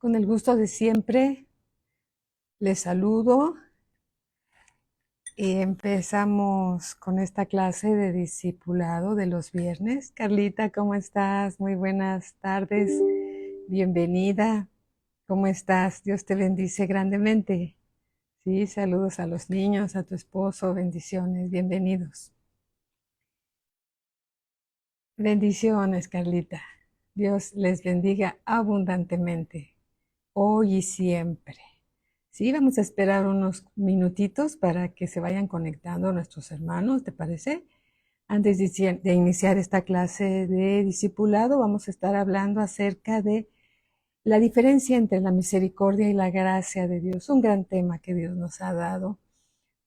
Con el gusto de siempre, les saludo y empezamos con esta clase de discipulado de los viernes. Carlita, ¿cómo estás? Muy buenas tardes, bienvenida. ¿Cómo estás? Dios te bendice grandemente. Sí, saludos a los niños, a tu esposo, bendiciones, bienvenidos. Bendiciones, Carlita. Dios les bendiga abundantemente, hoy y siempre. Sí, vamos a esperar unos minutitos para que se vayan conectando nuestros hermanos, ¿te parece? Antes de iniciar esta clase de discipulado, vamos a estar hablando acerca de la diferencia entre la misericordia y la gracia de Dios, un gran tema que Dios nos ha dado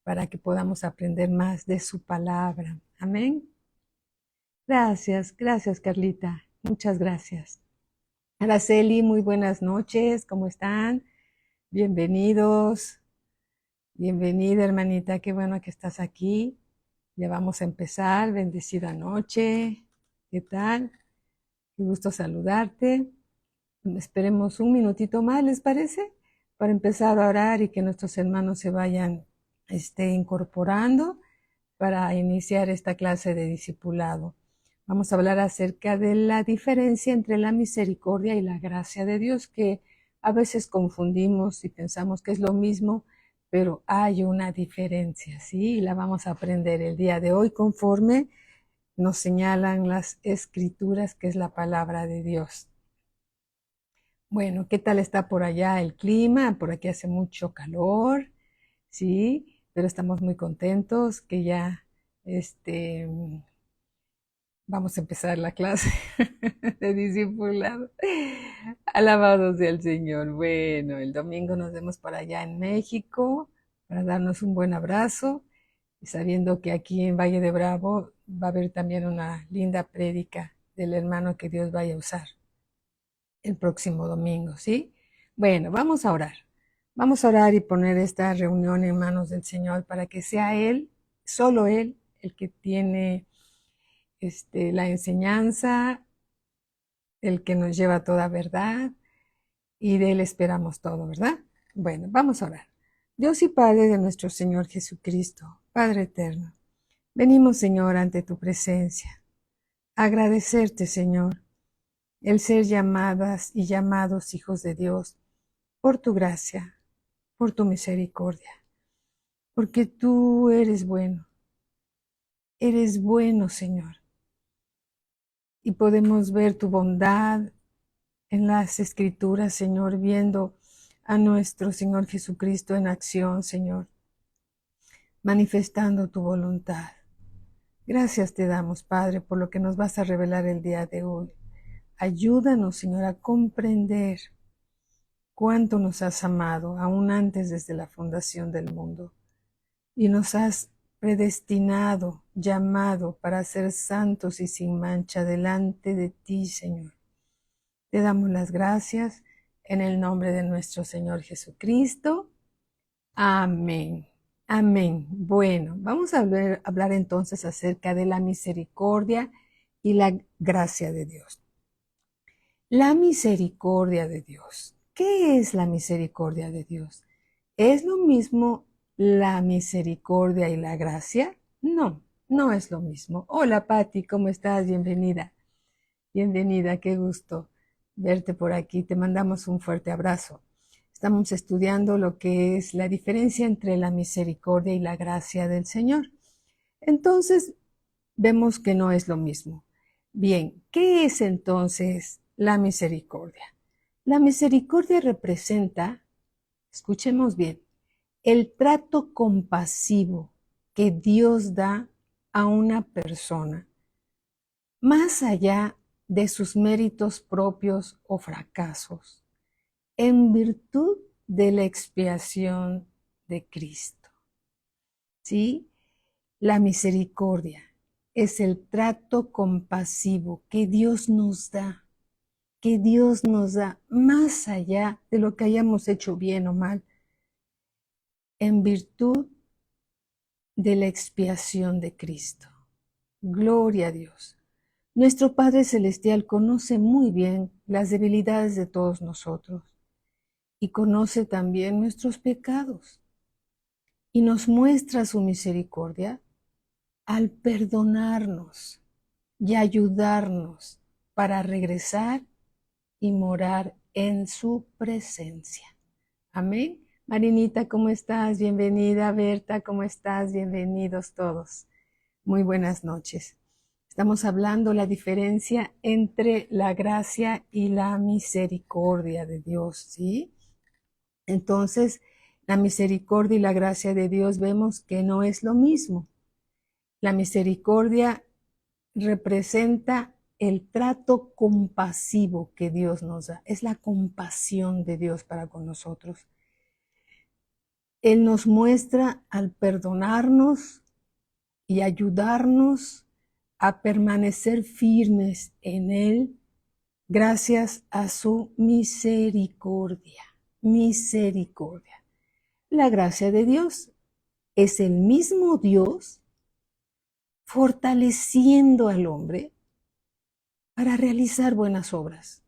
para que podamos aprender más de su palabra. Amén. Gracias, Carlita. Muchas gracias. Araceli, muy buenas noches. ¿Cómo están? Bienvenidos. Bienvenida, hermanita. Qué bueno que estás aquí. Ya vamos a empezar. Bendecida noche. ¿Qué tal? Qué gusto saludarte. Esperemos un minutito más, ¿les parece? Para empezar a orar y que nuestros hermanos se vayan incorporando para iniciar esta clase de discipulado. Vamos a hablar acerca de la diferencia entre la misericordia y la gracia de Dios, que a veces confundimos y pensamos que es lo mismo, pero hay una diferencia, ¿sí? Y la vamos a aprender el día de hoy conforme nos señalan las escrituras, que es la palabra de Dios. Bueno, ¿qué tal está por allá el clima? Por aquí hace mucho calor, ¿sí? Pero estamos muy contentos que ya vamos a empezar la clase de discipulado. Alabado sea el Señor. Bueno, el domingo nos vemos por allá en México para darnos un buen abrazo y sabiendo que aquí en Valle de Bravo va a haber también una linda prédica del hermano que Dios vaya a usar el próximo domingo, ¿sí? Bueno, vamos a orar. Vamos a orar y poner esta reunión en manos del Señor para que sea Él, solo Él, el que tiene la enseñanza, el que nos lleva a toda verdad, y de Él esperamos todo, ¿verdad? Bueno, vamos a orar. Dios y Padre de nuestro Señor Jesucristo, Padre eterno, venimos, Señor, ante tu presencia, a agradecerte, Señor, el ser llamadas y llamados hijos de Dios, por tu gracia, por tu misericordia, porque tú eres bueno, Señor, y podemos ver tu bondad en las escrituras, Señor, viendo a nuestro Señor Jesucristo en acción, Señor, manifestando tu voluntad. Gracias te damos, Padre, por lo que nos vas a revelar el día de hoy. Ayúdanos, Señor, a comprender cuánto nos has amado, aún antes desde la fundación del mundo, y nos has predestinado, llamado para ser santos y sin mancha delante de ti, Señor. Te damos las gracias en el nombre de nuestro Señor Jesucristo. Amén. Amén. Bueno, vamos a hablar entonces acerca de la misericordia y la gracia de Dios. La misericordia de Dios. ¿Qué es la misericordia de Dios? ¿Es lo mismo la misericordia y la gracia? No, no es lo mismo. Hola Patti, ¿cómo estás? Bienvenida. Bienvenida, qué gusto verte por aquí. Te mandamos un fuerte abrazo. Estamos estudiando lo que es la diferencia entre la misericordia y la gracia del Señor. Entonces, vemos que no es lo mismo. Bien, ¿qué es entonces la misericordia? La misericordia representa, escuchemos bien, el trato compasivo que Dios da a una persona, más allá de sus méritos propios o fracasos, en virtud de la expiación de Cristo. ¿Sí? La misericordia es el trato compasivo que Dios nos da, más allá de lo que hayamos hecho bien o mal, en virtud de la expiación de Cristo. Gloria a Dios. Nuestro Padre Celestial conoce muy bien las debilidades de todos nosotros y conoce también nuestros pecados y nos muestra su misericordia al perdonarnos y ayudarnos para regresar y morar en su presencia. Amén. Marinita, ¿cómo estás? Bienvenida. Berta, ¿cómo estás? Bienvenidos todos. Muy buenas noches. Estamos hablando la diferencia entre la gracia y la misericordia de Dios, ¿sí? Entonces, la misericordia y la gracia de Dios vemos que no es lo mismo. La misericordia representa el trato compasivo que Dios nos da. Es la compasión de Dios para con nosotros. Él nos muestra al perdonarnos y ayudarnos a permanecer firmes en Él gracias a su misericordia. Misericordia. La gracia de Dios es el mismo Dios fortaleciendo al hombre para realizar buenas obras.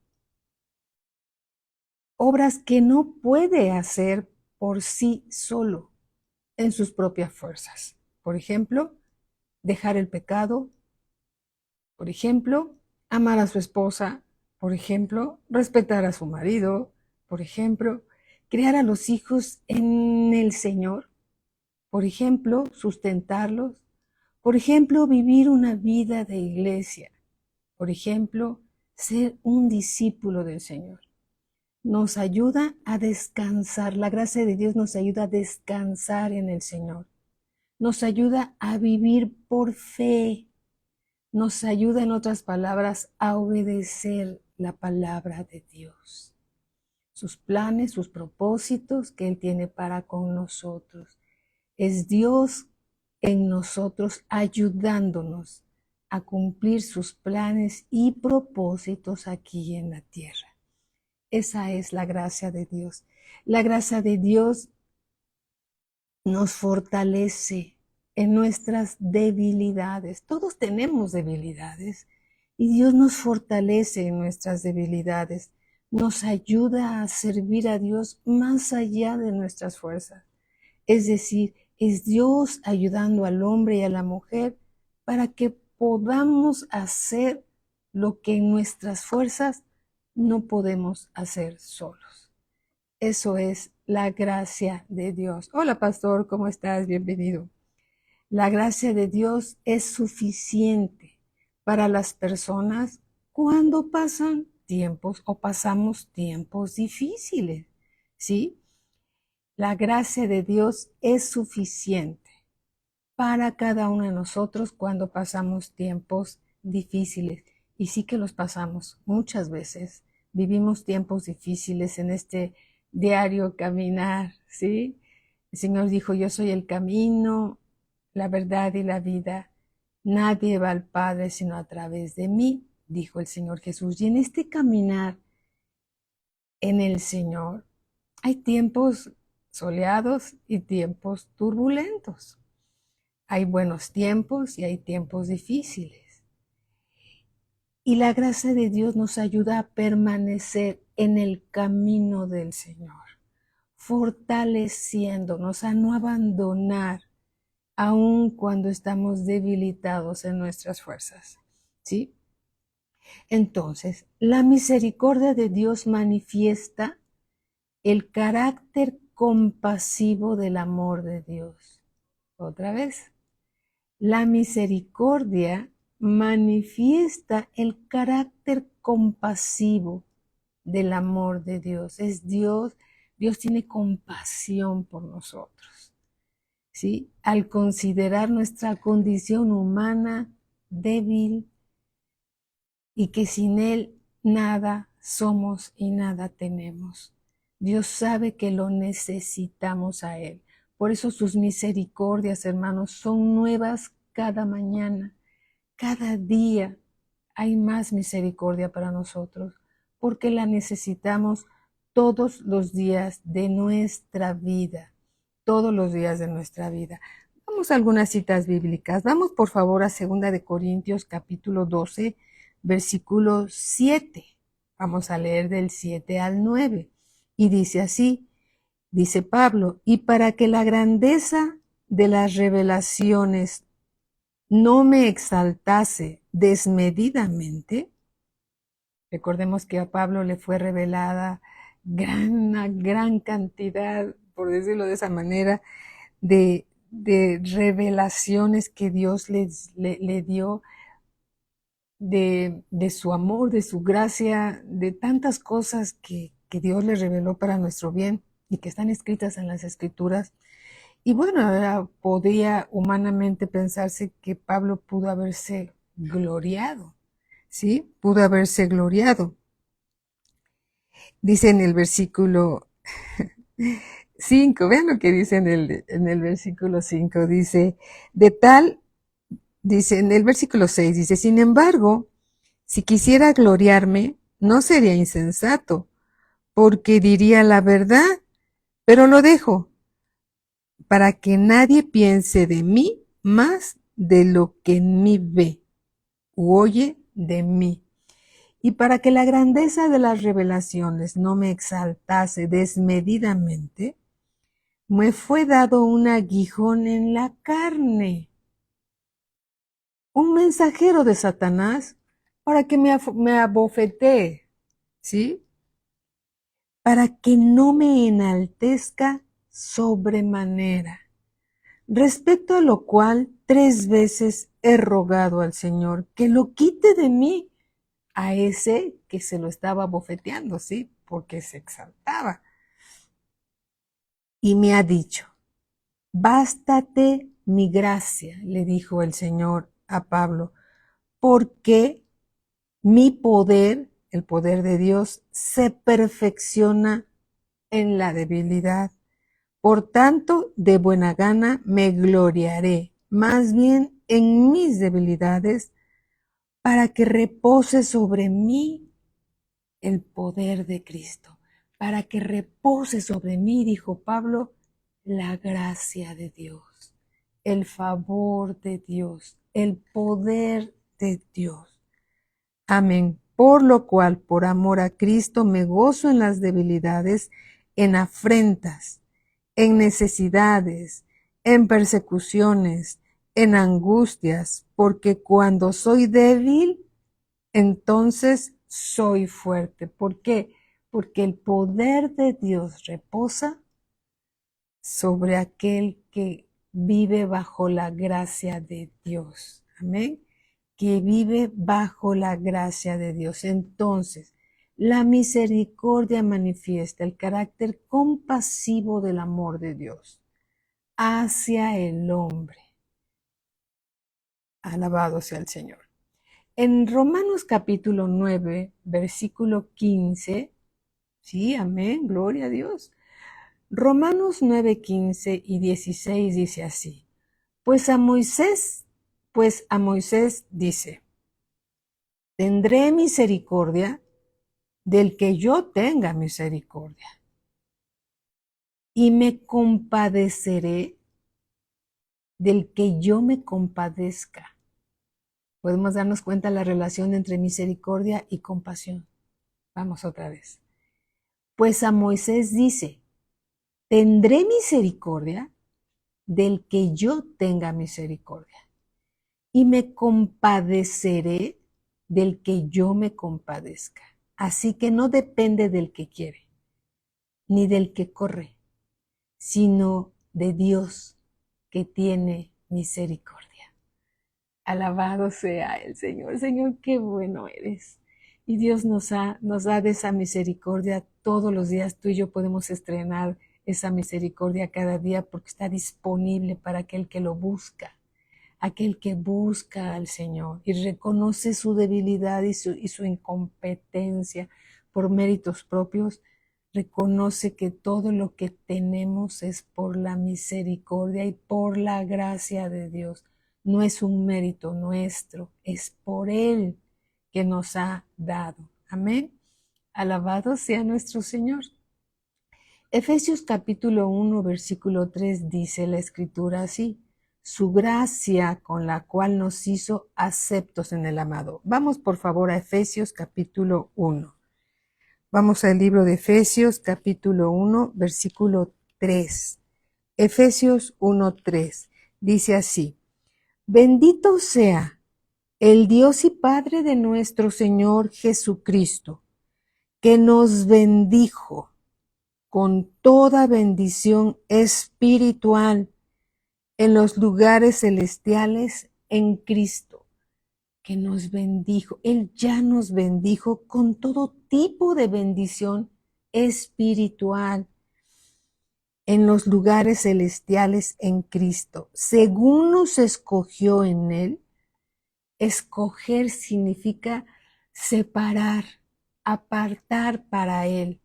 Obras que no puede hacer por sí solo en sus propias fuerzas. Por ejemplo, dejar el pecado. Por ejemplo, amar a su esposa. Por ejemplo, respetar a su marido. Por ejemplo, criar a los hijos en el Señor. Por ejemplo, sustentarlos. Por ejemplo, vivir una vida de iglesia. Por ejemplo, ser un discípulo del Señor. Nos ayuda a descansar. La gracia de Dios nos ayuda a descansar en el Señor. Nos ayuda a vivir por fe. Nos ayuda, en otras palabras, a obedecer la palabra de Dios. Sus planes, sus propósitos que Él tiene para con nosotros. Es Dios en nosotros ayudándonos a cumplir sus planes y propósitos aquí en la tierra. Esa es la gracia de Dios. La gracia de Dios nos fortalece en nuestras debilidades. Todos tenemos debilidades y Dios nos fortalece en nuestras debilidades. Nos ayuda a servir a Dios más allá de nuestras fuerzas. Es decir, es Dios ayudando al hombre y a la mujer para que podamos hacer lo que en nuestras fuerzas no podemos hacer solos. Eso es la gracia de Dios. Hola, pastor, ¿cómo estás? Bienvenido. La gracia de Dios es suficiente para las personas cuando pasan tiempos o pasamos tiempos difíciles, ¿sí? La gracia de Dios es suficiente para cada uno de nosotros cuando pasamos tiempos difíciles. Y sí que los pasamos muchas veces. Vivimos tiempos difíciles en este diario caminar, ¿sí? El Señor dijo, yo soy el camino, la verdad y la vida. Nadie va al Padre sino a través de mí, dijo el Señor Jesús. Y en este caminar en el Señor hay tiempos soleados y tiempos turbulentos. Hay buenos tiempos y hay tiempos difíciles. Y la gracia de Dios nos ayuda a permanecer en el camino del Señor, fortaleciéndonos a no abandonar, aun cuando estamos debilitados en nuestras fuerzas. ¿Sí? Entonces, la misericordia de Dios manifiesta el carácter compasivo del amor de Dios. Otra vez, la misericordia manifiesta el carácter compasivo del amor de Dios. Es Dios, Dios tiene compasión por nosotros, ¿sí? Al considerar nuestra condición humana débil y que sin Él nada somos y nada tenemos. Dios sabe que lo necesitamos a Él. Por eso sus misericordias, hermanos, son nuevas cada mañana. Cada día hay más misericordia para nosotros, porque la necesitamos todos los días de nuestra vida. Todos los días de nuestra vida. Vamos a algunas citas bíblicas. Vamos por favor a 2 de Corintios capítulo 12, versículo 7. Vamos a leer del 7 al 9. Y dice así, dice Pablo, y para que la grandeza de las revelaciones no me exaltase desmedidamente. Recordemos que a Pablo le fue revelada una gran cantidad, por decirlo de esa manera, de revelaciones que Dios le dio de su amor, de su gracia, de tantas cosas que Dios le reveló para nuestro bien y que están escritas en las Escrituras. Y bueno, ahora podía humanamente pensarse que Pablo pudo haberse gloriado, ¿sí? Pudo haberse gloriado. Dice en el versículo 5, vean lo que dice en el versículo 5, dice, dice en el versículo 6, dice, sin embargo, si quisiera gloriarme, no sería insensato, porque diría la verdad, pero lo dejo, para que nadie piense de mí más de lo que en mí ve u oye de mí. Y para que la grandeza de las revelaciones no me exaltase desmedidamente, me fue dado un aguijón en la carne, un mensajero de Satanás para que me abofetee, ¿sí? Para que no me enaltezca sobremanera. Respecto a lo cual 3 veces he rogado al Señor que lo quite de mí a ese que se lo estaba bofeteando, ¿sí? Porque se exaltaba. Y me ha dicho, bástate mi gracia, le dijo el Señor a Pablo, porque mi poder, el poder de Dios, se perfecciona en la debilidad. Por tanto, de buena gana me gloriaré, más bien en mis debilidades, para que repose sobre mí el poder de Cristo. Para que repose sobre mí, dijo Pablo, la gracia de Dios, el favor de Dios, el poder de Dios. Amén. Por lo cual, por amor a Cristo, me gozo en las debilidades, en afrentas, en necesidades, en persecuciones, en angustias, porque cuando soy débil, entonces soy fuerte. ¿Por qué? Porque el poder de Dios reposa sobre aquel que vive bajo la gracia de Dios. Amén. Que vive bajo la gracia de Dios. Entonces, la misericordia manifiesta el carácter compasivo del amor de Dios hacia el hombre. Alabado sea el Señor. En Romanos capítulo 9, versículo 15, sí, amén, gloria a Dios. Romanos 9, 15 y 16 dice así, pues a Moisés dice, tendré misericordia del que yo tenga misericordia y me compadeceré del que yo me compadezca. Podemos darnos cuenta de la relación entre misericordia y compasión. Vamos otra vez. Pues a Moisés dice, tendré misericordia del que yo tenga misericordia y me compadeceré del que yo me compadezca. Así que no depende del que quiere, ni del que corre, sino de Dios que tiene misericordia. Alabado sea el Señor. Señor, qué bueno eres. Y Dios nos da de esa misericordia todos los días. Tú y yo podemos estrenar esa misericordia cada día porque está disponible para aquel que lo busca. Aquel que busca al Señor y reconoce su debilidad y su incompetencia por méritos propios, reconoce que todo lo que tenemos es por la misericordia y por la gracia de Dios. No es un mérito nuestro, es por Él que nos ha dado. Amén. Alabado sea nuestro Señor. Efesios capítulo 1, versículo 3 dice la escritura así, su gracia con la cual nos hizo aceptos en el amado. Vamos por favor a Efesios capítulo 1. Vamos al libro de Efesios, capítulo 1, versículo 3. Efesios 1:3. Dice así: Bendito sea el Dios y Padre de nuestro Señor Jesucristo, que nos bendijo con toda bendición espiritual en los lugares celestiales en Cristo, que nos bendijo. Él ya nos bendijo con todo tipo de bendición espiritual en los lugares celestiales en Cristo, según nos escogió en Él. Escoger significa separar, apartar para Él.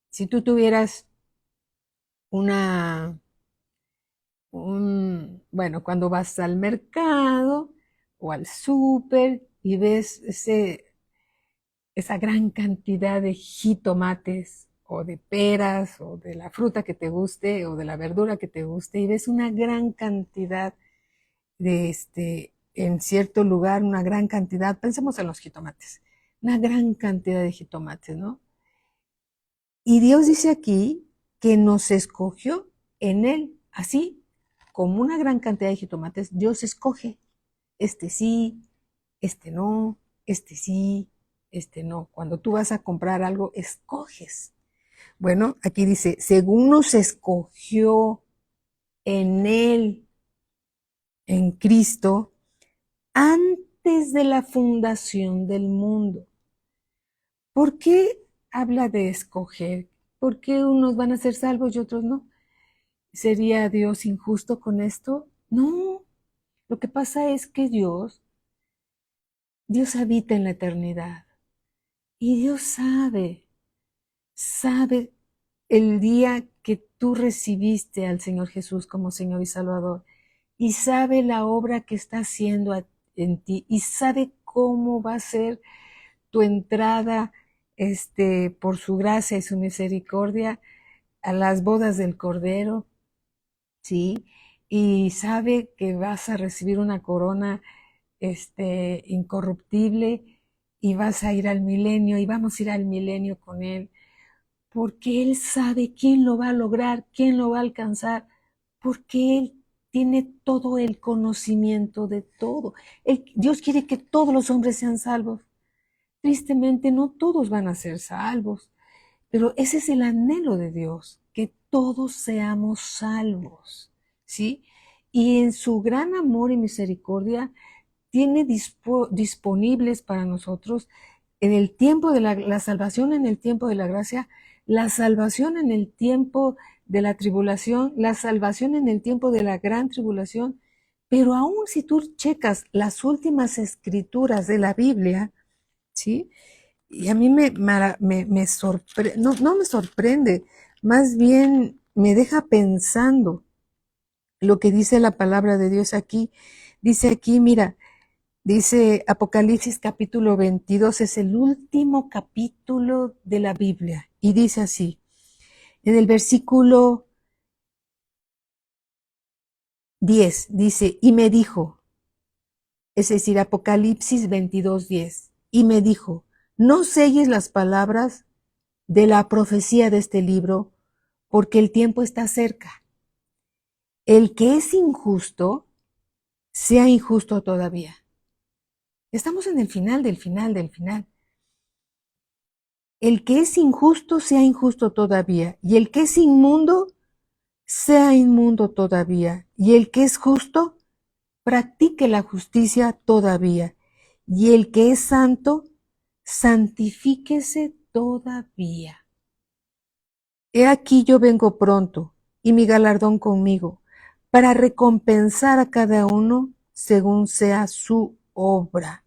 Si tú tuvieras bueno, cuando vas al mercado o al súper y ves esa gran cantidad de jitomates o de peras o de la fruta que te guste o de la verdura que te guste y ves una gran cantidad en cierto lugar, una gran cantidad, pensemos en los jitomates, una gran cantidad de jitomates, ¿no? Y Dios dice aquí que nos escogió en Él, así como una gran cantidad de jitomates, Dios escoge, este sí, este no, este sí, este no. Cuando tú vas a comprar algo, escoges. Bueno, aquí dice, según nos escogió en Él, en Cristo, antes de la fundación del mundo. ¿Por qué habla de escoger? ¿Por qué unos van a ser salvos y otros no? ¿Sería Dios injusto con esto? No. Lo que pasa es que Dios habita en la eternidad y Dios sabe el día que tú recibiste al Señor Jesús como Señor y Salvador y sabe la obra que está haciendo en ti y sabe cómo va a ser tu entrada por su gracia y su misericordia a las bodas del Cordero, ¿sí? Y sabe que vas a recibir una corona incorruptible y vas a ir al milenio y vamos a ir al milenio con Él, porque Él sabe quién lo va a lograr, quién lo va a alcanzar, porque Él tiene todo el conocimiento de todo. Dios quiere que todos los hombres sean salvos. Tristemente no todos van a ser salvos, pero ese es el anhelo de Dios, que todos seamos salvos, ¿sí? Y en su gran amor y misericordia tiene disponibles para nosotros en el tiempo de la salvación, en el tiempo de la gracia, la salvación en el tiempo de la tribulación, la salvación en el tiempo de la gran tribulación, pero aún si tú checas las últimas escrituras de la Biblia, ¿sí? Y a mí me sorprende, no me sorprende, más bien me deja pensando lo que dice la palabra de Dios aquí. Dice aquí, mira, dice Apocalipsis capítulo 22, es el último capítulo de la Biblia. Y dice así, en el versículo 10, dice, y me dijo, es decir, Apocalipsis 22:10, y me dijo, no selles las palabras de la profecía de este libro, porque el tiempo está cerca. El que es injusto, sea injusto todavía. Estamos en el final del final del final. El que es injusto, sea injusto todavía. Y el que es inmundo, sea inmundo todavía. Y el que es justo, practique la justicia todavía. Y el que es santo, santifíquese todavía. He aquí yo vengo pronto, y mi galardón conmigo, para recompensar a cada uno según sea su obra.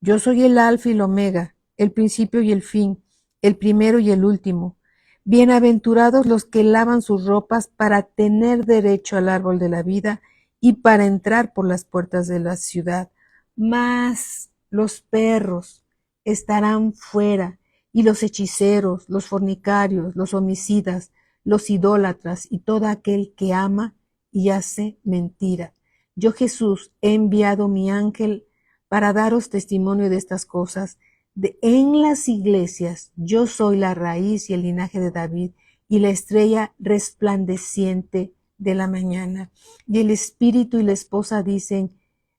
Yo soy el Alfa y el Omega, el principio y el fin, el primero y el último. Bienaventurados los que lavan sus ropas para tener derecho al árbol de la vida y para entrar por las puertas de la ciudad. Mas los perros estarán fuera, y los hechiceros, los fornicarios, los homicidas, los idólatras y todo aquel que ama y hace mentira. Yo, Jesús, he enviado mi ángel para daros testimonio de estas cosas En las iglesias yo soy la raíz y el linaje de David y la estrella resplandeciente de la mañana. Y el espíritu y la esposa dicen,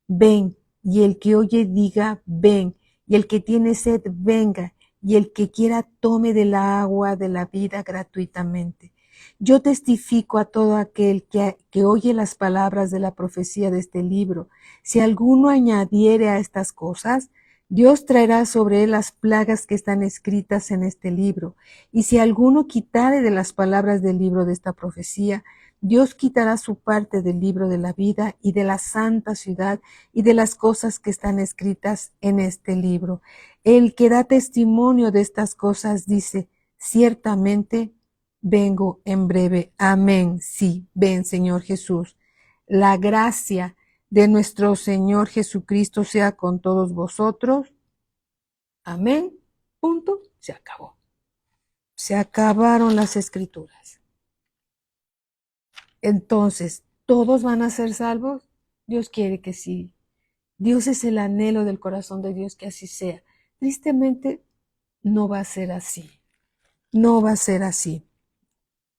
ven, y el que oye diga, ven, y el que tiene sed, venga, y el que quiera tome del agua de la vida gratuitamente. Yo testifico a todo aquel que oye las palabras de la profecía de este libro. Si alguno añadiere a estas cosas, Dios traerá sobre él las plagas que están escritas en este libro. Y si alguno quitare de las palabras del libro de esta profecía, Dios quitará su parte del libro de la vida y de la santa ciudad y de las cosas que están escritas en este libro. El que da testimonio de estas cosas dice, ciertamente vengo en breve. Amén. Sí, ven, Señor Jesús. La gracia de nuestro Señor Jesucristo sea con todos vosotros. Amén. Punto. Se acabó. Se acabaron las escrituras. Entonces, ¿todos van a ser salvos? Dios quiere que sí. Dios es el anhelo del corazón de Dios que así sea. Tristemente, no va a ser así. No va a ser así.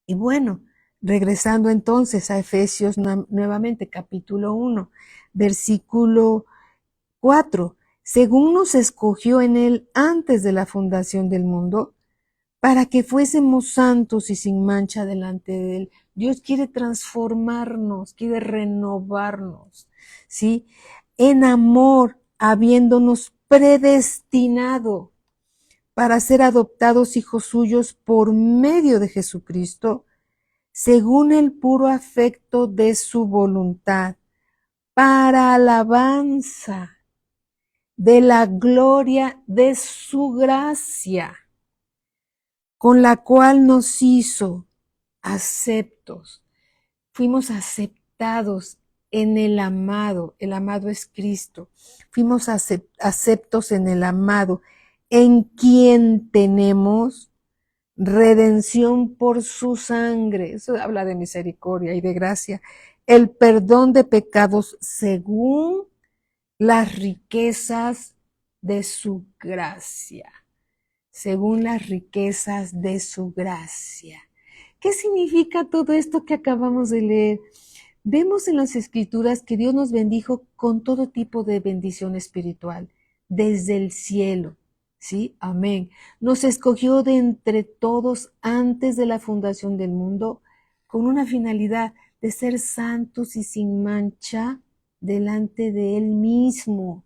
Y bueno, regresando entonces a Efesios nuevamente, capítulo 1, versículo 4. Según nos escogió en él antes de la fundación del mundo, para que fuésemos santos y sin mancha delante de él. Dios quiere transformarnos, quiere renovarnos, ¿sí? En amor, habiéndonos predestinado para ser adoptados hijos suyos por medio de Jesucristo, según el puro afecto de su voluntad, para alabanza de la gloria de su gracia, con la cual nos hizo aceptos. Fuimos aceptados en el amado es Cristo. Fuimos aceptos en el amado, en quien tenemos redención por su sangre. Eso habla de misericordia y de gracia. El perdón de pecados según las riquezas de su gracia. Según las riquezas de su gracia. ¿Qué significa todo esto que acabamos de leer? Vemos en las Escrituras que Dios nos bendijo con todo tipo de bendición espiritual, desde el cielo. ¿Sí? Amén. Nos escogió de entre todos antes de la fundación del mundo con una finalidad de ser santos y sin mancha delante de Él mismo.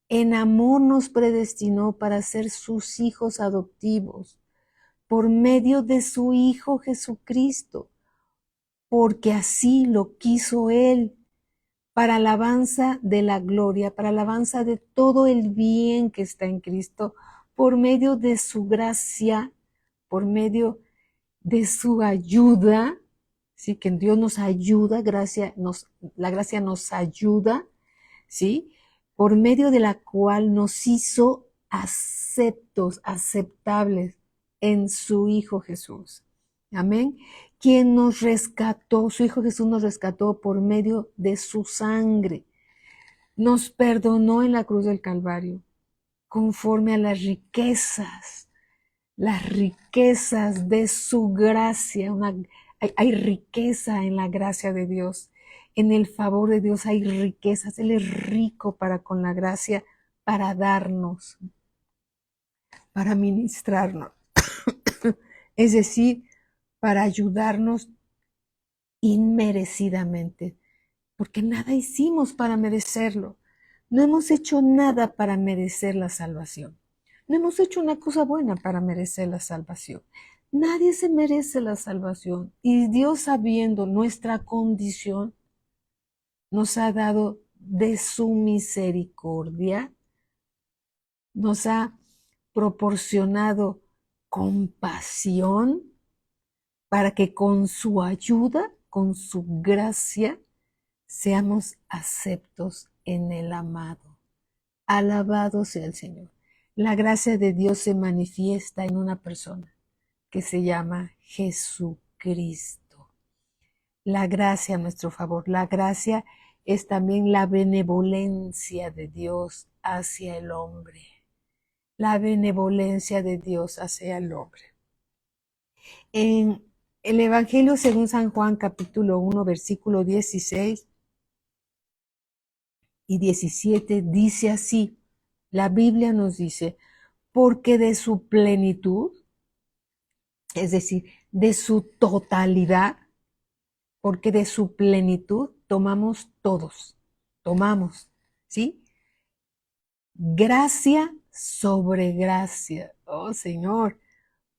En amor nos predestinó para ser sus hijos adoptivos por medio de su Hijo Jesucristo, porque así lo quiso Él, para alabanza de la gloria, para alabanza de todo el bien que está en Cristo, por medio de su gracia, por medio de su ayuda, sí, que Dios nos ayuda, la gracia nos ayuda, sí, por medio de la cual nos hizo aceptables en su Hijo Jesús. Amén. Quien nos rescató, su Hijo Jesús nos rescató por medio de su sangre. Nos perdonó en la cruz del Calvario, conforme a las riquezas de su gracia. Hay riqueza en la gracia de Dios. En el favor de Dios hay riquezas. Él es rico para con la gracia, para darnos, para ministrarnos. Es decir, para ayudarnos inmerecidamente, porque nada hicimos para merecerlo. No hemos hecho nada para merecer la salvación. No hemos hecho una cosa buena para merecer la salvación. Nadie se merece la salvación. Y Dios, sabiendo nuestra condición, nos ha dado de su misericordia, nos ha proporcionado compasión para que con su ayuda, con su gracia, seamos aceptos en el amado. Alabado sea el Señor. La gracia de Dios se manifiesta en una persona que se llama Jesucristo. La gracia a nuestro favor. La gracia es también la benevolencia de Dios hacia el hombre. la benevolencia de Dios hacia el hombre. En el Evangelio según San Juan, capítulo 1, versículo 16 y 17, dice así, la Biblia nos dice, porque de su plenitud, es decir, de su totalidad, porque de su plenitud tomamos, ¿sí? Gracia sobre gracia. Oh Señor,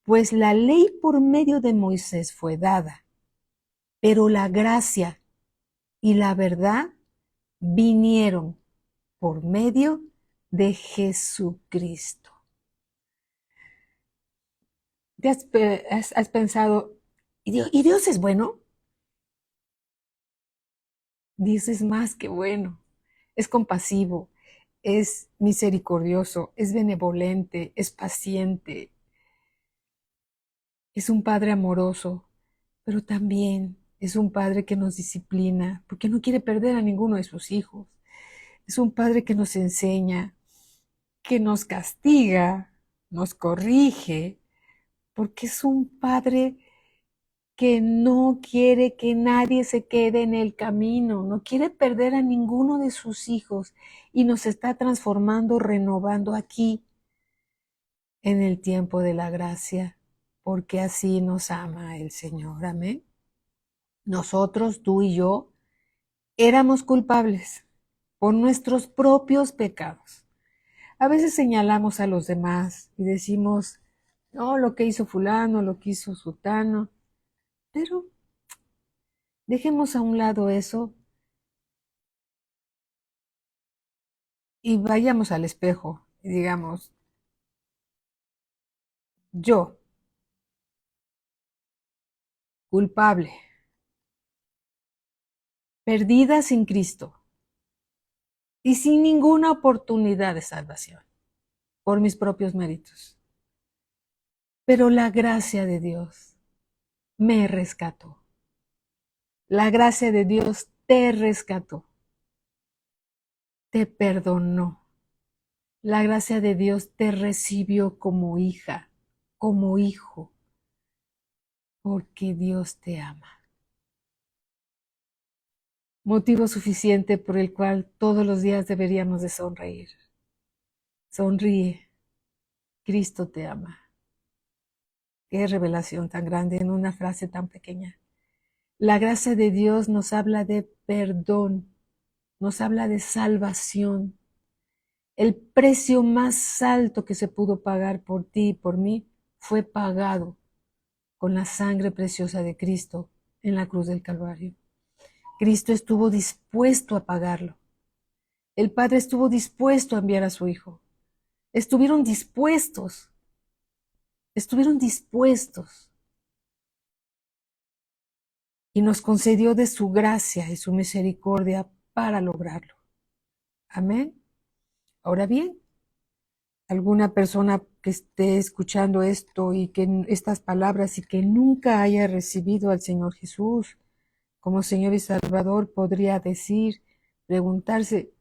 pues la ley por medio de Moisés fue dada, pero la gracia y la verdad vinieron por medio de Jesucristo. ¿Te has pensado, ¿y Dios es bueno? Dios es más que bueno, es compasivo, es misericordioso, es benevolente, es paciente, es un Padre amoroso, pero también es un Padre que nos disciplina, porque no quiere perder a ninguno de sus hijos. Es un Padre que nos enseña, que nos castiga, nos corrige, porque es un Padre que no quiere que nadie se quede en el camino, no quiere perder a ninguno de sus hijos y nos está transformando, renovando aquí en el tiempo de la gracia, porque así nos ama el Señor. Amén. Nosotros, tú y yo, éramos culpables por nuestros propios pecados. A veces señalamos a los demás y decimos, no, lo que hizo fulano, lo que hizo sutano, pero dejemos a un lado eso y vayamos al espejo y digamos, yo, culpable, perdida sin Cristo y sin ninguna oportunidad de salvación por mis propios méritos. Pero la gracia de Dios me rescató. La gracia de Dios te rescató, te perdonó. La gracia de Dios te recibió como hija, como hijo, porque Dios te ama. Motivo suficiente por el cual todos los días deberíamos de sonreír. Sonríe, Cristo te ama. Qué revelación tan grande en una frase tan pequeña. La gracia de Dios nos habla de perdón, nos habla de salvación. El precio más alto que se pudo pagar por ti y por mí fue pagado con la sangre preciosa de Cristo en la cruz del Calvario. Cristo estuvo dispuesto a pagarlo. El Padre estuvo dispuesto a enviar a su Hijo. Estuvieron dispuestos. Y nos concedió de su gracia y su misericordia para lograrlo. Amén. Ahora bien, alguna persona que esté escuchando esto y que estas palabras y que nunca haya recibido al Señor Jesús como Señor y Salvador podría decir, preguntarse,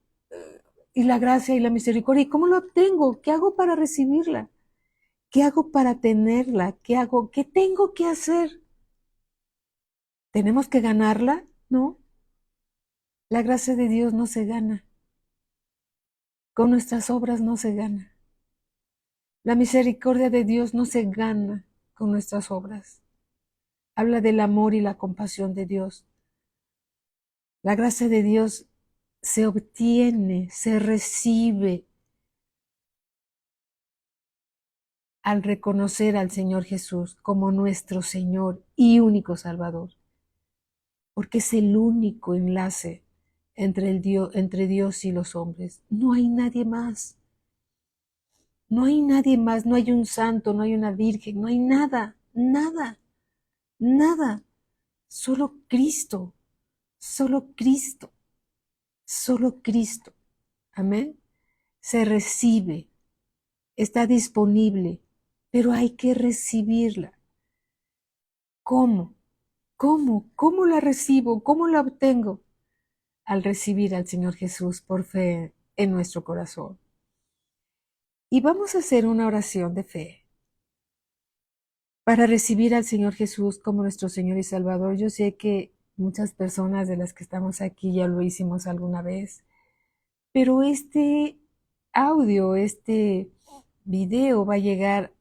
¿y la gracia y la misericordia? ¿Y cómo lo obtengo? ¿Qué hago para recibirla? ¿Qué hago para tenerla? ¿Qué hago? ¿Qué tengo que hacer? ¿Tenemos que ganarla? No. La gracia de Dios no se gana. Con nuestras obras no se gana. La misericordia de Dios no se gana con nuestras obras. Habla del amor y la compasión de Dios. La gracia de Dios se obtiene, se recibe al reconocer al Señor Jesús como nuestro Señor y único Salvador, porque es el único enlace entre Dios y los hombres. No hay nadie más. No hay nadie más, no hay un santo, no hay una virgen, no hay nada, nada, nada. Solo Cristo, solo Cristo, solo Cristo. Amén. Se recibe, está disponible, pero hay que recibirla. ¿Cómo? ¿Cómo la recibo? ¿Cómo la obtengo? Al recibir al Señor Jesús por fe en nuestro corazón. Y vamos a hacer una oración de fe para recibir al Señor Jesús como nuestro Señor y Salvador. Yo sé que muchas personas de las que estamos aquí ya lo hicimos alguna vez, pero este audio, este video va a llegar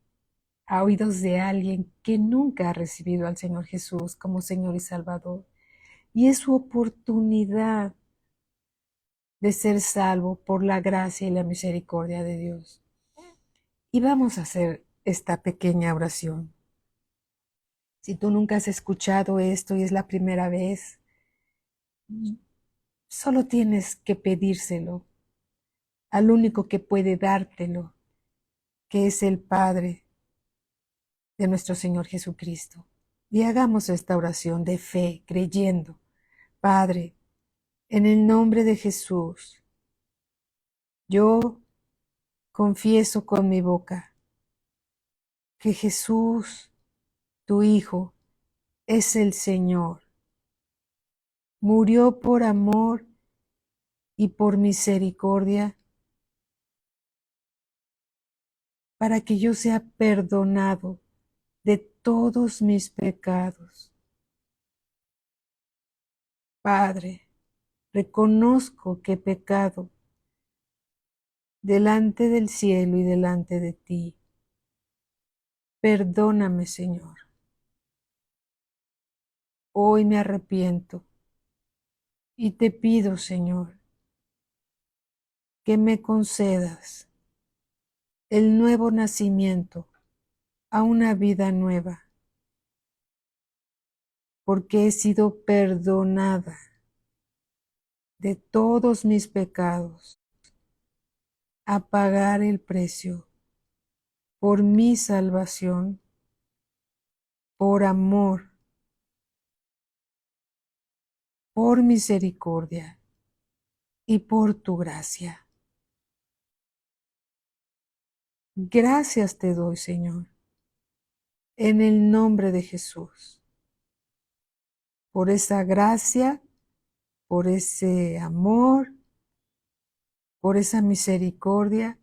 a oídos de alguien que nunca ha recibido al Señor Jesús como Señor y Salvador. Y es su oportunidad de ser salvo por la gracia y la misericordia de Dios. Y vamos a hacer esta pequeña oración. Si tú nunca has escuchado esto y es la primera vez, solo tienes que pedírselo al único que puede dártelo, que es el Padre de nuestro Señor Jesucristo. Y hagamos esta oración de fe, creyendo. Padre, en el nombre de Jesús, yo confieso con mi boca que Jesús, tu Hijo, es el Señor. Murió por amor y por misericordia para que yo sea perdonado de todos mis pecados. Padre, reconozco que he pecado delante del cielo y delante de ti. Perdóname, Señor. Hoy me arrepiento y te pido, Señor, que me concedas el nuevo nacimiento a una vida nueva, porque he sido perdonada de todos mis pecados, a pagar el precio por mi salvación, por amor, por misericordia y por tu gracia. Gracias te doy, Señor, en el nombre de Jesús, por esa gracia, por ese amor, por esa misericordia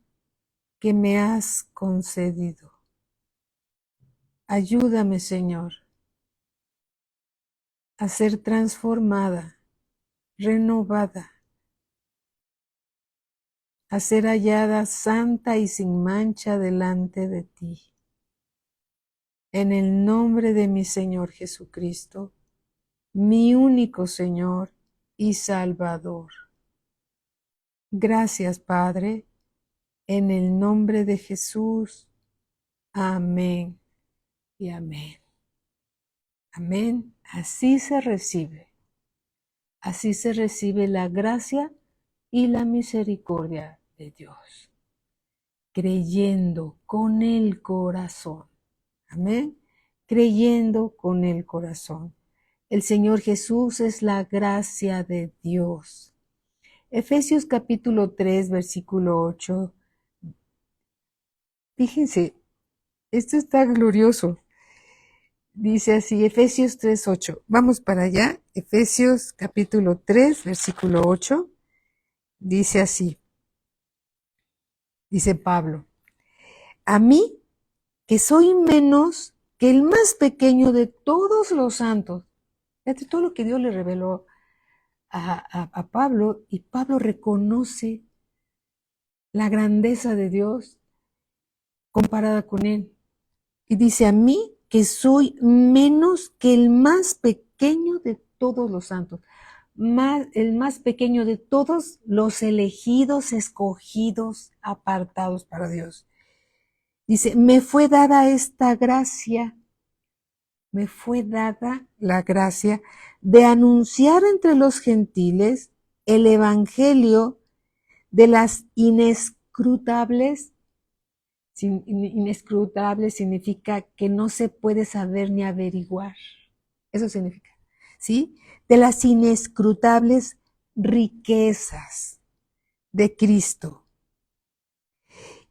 que me has concedido. Ayúdame, Señor, a ser transformada, renovada, a ser hallada santa y sin mancha delante de ti. En el nombre de mi Señor Jesucristo, mi único Señor y Salvador. Gracias, Padre, en el nombre de Jesús. Amén y amén. Amén. Así se recibe. Así se recibe la gracia y la misericordia de Dios. Creyendo con el corazón. Amén. Creyendo con el corazón. El Señor Jesús es la gracia de Dios. Efesios capítulo 3, versículo 8. Fíjense, esto está glorioso. Dice así, Efesios 3, 8. Vamos para allá. Efesios capítulo 3, versículo 8. Dice así. Dice Pablo. A mí, que soy menos que el más pequeño de todos los santos. Fíjate todo lo que Dios le reveló a Pablo, y Pablo reconoce la grandeza de Dios comparada con él. Y dice, a mí que soy menos que el más pequeño de todos los santos, el más pequeño de todos los elegidos, escogidos, apartados para Dios. Dice, me fue dada esta gracia, me fue dada la gracia de anunciar entre los gentiles el evangelio de las inescrutables. Inescrutable significa que no se puede saber ni averiguar. Eso significa, ¿sí? De las inescrutables riquezas de Cristo.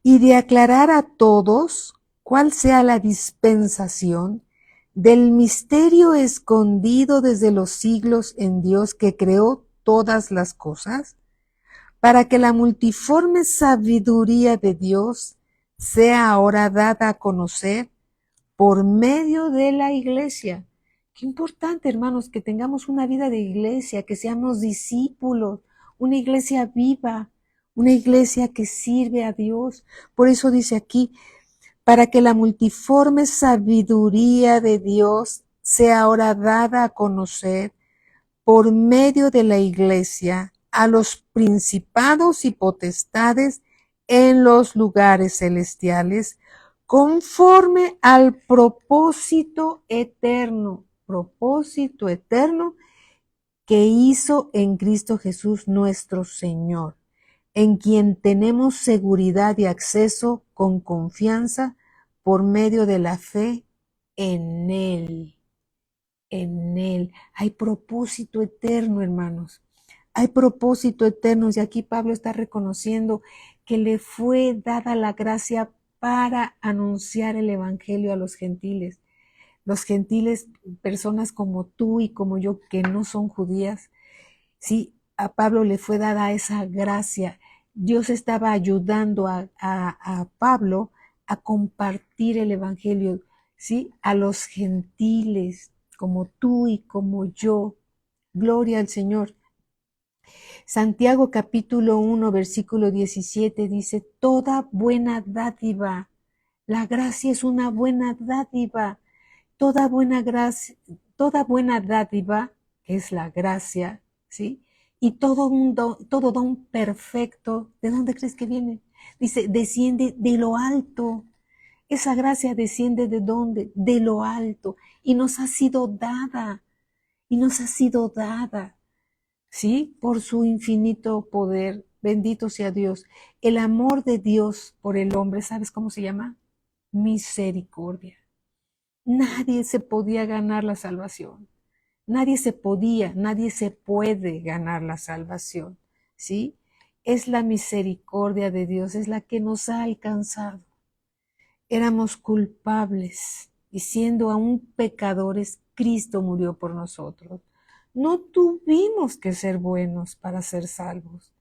Y de aclarar a todos cuál sea la dispensación del misterio escondido desde los siglos en Dios que creó todas las cosas, para que la multiforme sabiduría de Dios sea ahora dada a conocer por medio de la iglesia. Qué importante, hermanos, que tengamos una vida de iglesia, que seamos discípulos, una iglesia viva, una iglesia que sirve a Dios. Por eso dice aquí, para que la multiforme sabiduría de Dios sea ahora dada a conocer por medio de la iglesia a los principados y potestades en los lugares celestiales, conforme al propósito eterno que hizo en Cristo Jesús nuestro Señor, en quien tenemos seguridad y acceso con confianza por medio de la fe en Él. En Él hay propósito eterno, hermanos. Hay propósito eterno y aquí Pablo está reconociendo que le fue dada la gracia para anunciar el Evangelio a los gentiles. Los gentiles, personas como tú y como yo que no son judías, sí, a Pablo le fue dada esa gracia. Dios estaba ayudando a Pablo a compartir el Evangelio, ¿sí? A los gentiles, como tú y como yo. Gloria al Señor. Santiago capítulo 1, versículo 17 dice, toda buena dádiva, la gracia es una buena dádiva, toda buena gracia, toda buena dádiva, que es la gracia, ¿sí? Y todo don perfecto, ¿de dónde crees que viene? Dice, desciende de lo alto. Esa gracia desciende de dónde? De lo alto. Y nos ha sido dada. Y nos ha sido dada. ¿Sí? Por su infinito poder. Bendito sea Dios. El amor de Dios por el hombre, ¿sabes cómo se llama? Misericordia. Nadie se podía ganar la salvación. Nadie se puede ganar la salvación. ¿Sí? Es la misericordia de Dios, es la que nos ha alcanzado. Éramos culpables y siendo aún pecadores, Cristo murió por nosotros. No tuvimos que ser buenos para ser salvos.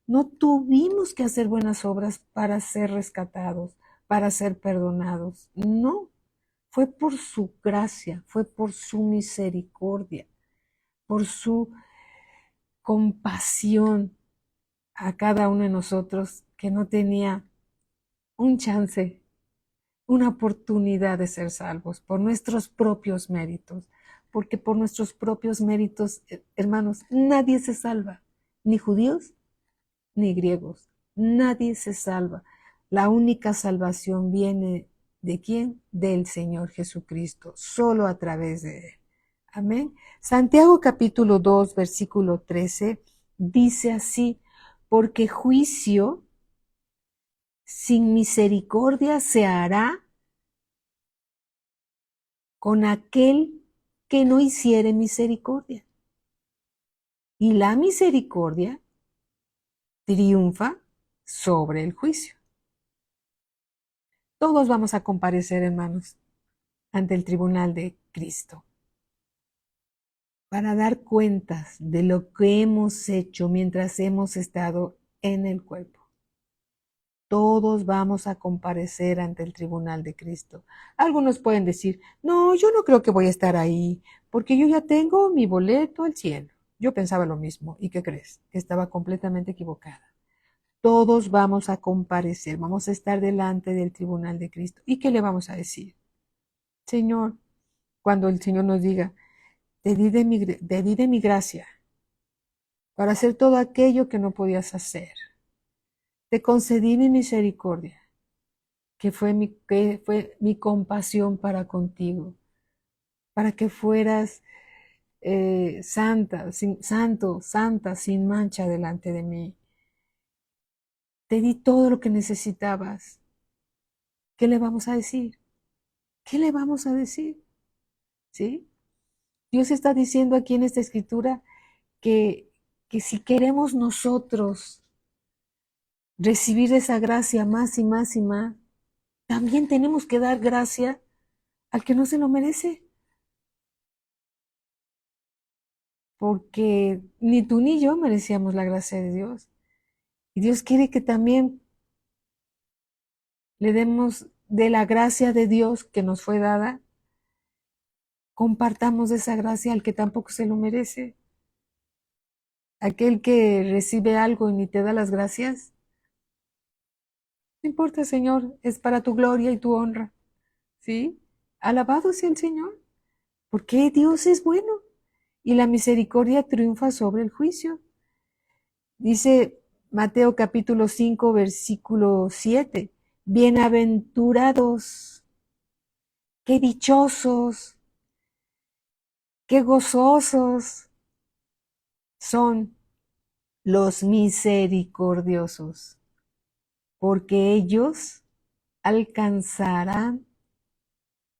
No tuvimos que hacer buenas obras para ser rescatados, para ser perdonados. No, fue por su gracia, fue por su misericordia, por su compasión a cada uno de nosotros que no tenía un chance, una oportunidad de ser salvos por nuestros propios méritos, porque por nuestros propios méritos, hermanos, nadie se salva, ni judíos ni griegos, nadie se salva. La única salvación viene ¿de quién? Del Señor Jesucristo, solo a través de Él. Amén. Santiago capítulo 2, versículo 13, dice así, porque juicio sin misericordia se hará con aquel que no hiciere misericordia. Y la misericordia triunfa sobre el juicio. Todos vamos a comparecer, hermanos, ante el tribunal de Cristo para dar cuentas de lo que hemos hecho mientras hemos estado en el cuerpo. Todos vamos a comparecer ante el tribunal de Cristo. Algunos pueden decir, no, yo no creo que voy a estar ahí, porque yo ya tengo mi boleto al cielo. Yo pensaba lo mismo. ¿Y qué crees? Que estaba completamente equivocada. Todos vamos a comparecer, vamos a estar delante del tribunal de Cristo. ¿Y qué le vamos a decir? Señor, cuando el Señor nos diga, te di de mi gracia para hacer todo aquello que no podías hacer. Te concedí mi misericordia, que fue mi compasión para contigo, para que fueras santa, sin mancha delante de mí. Te di todo lo que necesitabas. ¿Qué le vamos a decir? ¿Qué le vamos a decir? ¿Sí? Dios está diciendo aquí en esta escritura que, que si queremos nosotros recibir esa gracia más y más y más, también tenemos que dar gracia al que no se lo merece. Porque ni tú ni yo merecíamos la gracia de Dios. Y Dios quiere que también le demos de la gracia de Dios que nos fue dada, compartamos esa gracia al que tampoco se lo merece. Aquel que recibe algo y ni te da las gracias, no importa, Señor, es para tu gloria y tu honra, ¿sí? Alabado sea el Señor, porque Dios es bueno y la misericordia triunfa sobre el juicio. Dice Mateo capítulo 5, versículo 7, bienaventurados, qué dichosos, qué gozosos son los misericordiosos, porque ellos alcanzarán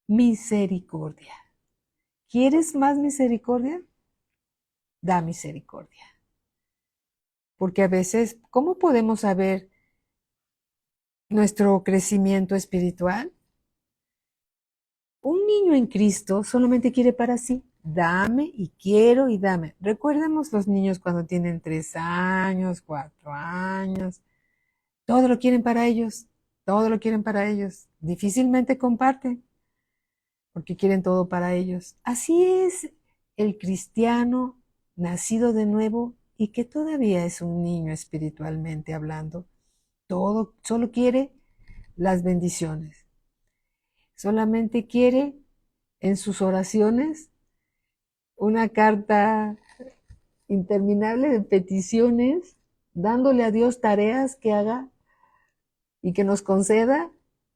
misericordia. ¿Quieres más misericordia? Da misericordia. Porque a veces, ¿cómo podemos saber nuestro crecimiento espiritual? Un niño en Cristo solamente quiere para sí. Dame y quiero y dame. Recordemos los niños cuando tienen 3 años, 4 años. Todo lo quieren para ellos. Todo lo quieren para ellos. Difícilmente comparten porque quieren todo para ellos. Así es el cristiano nacido de nuevo y que todavía es un niño espiritualmente hablando. Todo, solo quiere las bendiciones. Solamente quiere en sus oraciones una carta interminable de peticiones, dándole a Dios tareas que haga y que nos conceda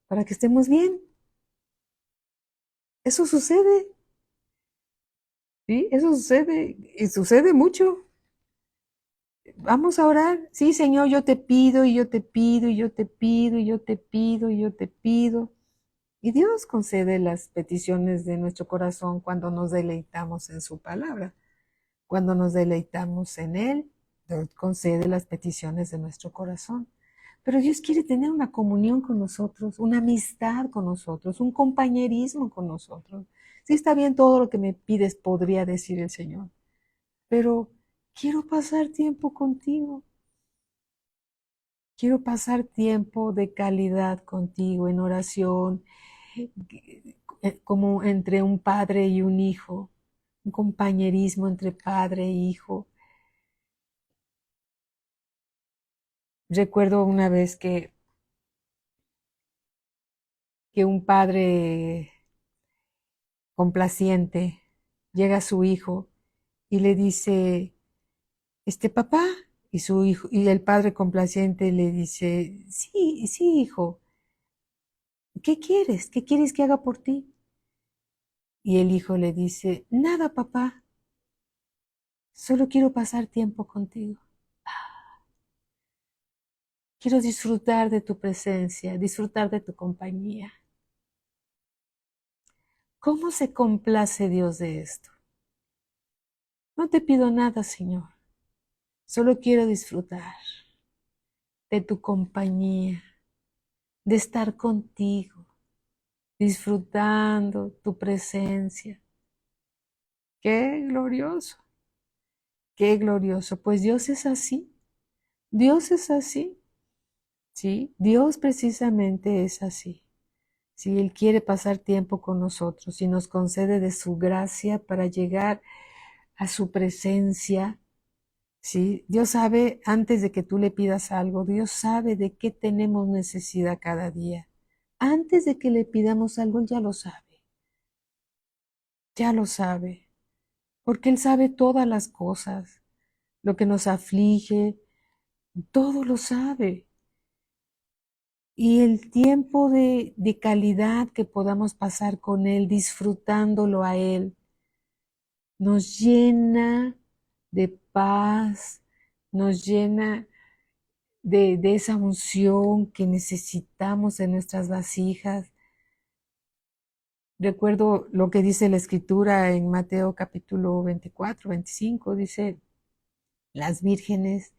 para que estemos bien. Eso sucede, ¿sí? Eso sucede y sucede mucho. Vamos a orar. Sí, Señor, yo te pido y yo te pido y yo te pido y yo te pido y yo te pido. Y Dios concede las peticiones de nuestro corazón cuando nos deleitamos en su palabra. Cuando nos deleitamos en Él, Dios concede las peticiones de nuestro corazón. Pero Dios quiere tener una comunión con nosotros, una amistad con nosotros, un compañerismo con nosotros. Sí, está bien todo lo que me pides, podría decir el Señor, pero quiero pasar tiempo contigo. Quiero pasar tiempo de calidad contigo en oración, como entre un padre y un hijo, un compañerismo entre padre e hijo. Recuerdo una vez que un padre complaciente llega a su hijo y le dice, papá, y su hijo, y el padre complaciente le dice, sí, sí, hijo, ¿qué quieres? ¿Qué quieres que haga por ti? Y el hijo le dice, nada, papá, solo quiero pasar tiempo contigo. Quiero disfrutar de tu presencia, disfrutar de tu compañía. ¿Cómo se complace Dios de esto? No te pido nada, Señor. Solo quiero disfrutar de tu compañía, de estar contigo, disfrutando tu presencia. ¡Qué glorioso! ¡Qué glorioso! Pues Dios es así. Dios es así. Sí, Dios precisamente es así. Si Él quiere pasar tiempo con nosotros y nos concede de su gracia para llegar a su presencia, ¿sí? Dios sabe, antes de que tú le pidas algo, Dios sabe de qué tenemos necesidad cada día. Antes de que le pidamos algo, Él ya lo sabe, porque Él sabe todas las cosas, lo que nos aflige, todo lo sabe. Y el tiempo de calidad que podamos pasar con Él, disfrutándolo a Él, nos llena de paz, nos llena de esa unción que necesitamos en nuestras vasijas. Recuerdo lo que dice la escritura en Mateo capítulo 24, 25, dice, las vírgenes,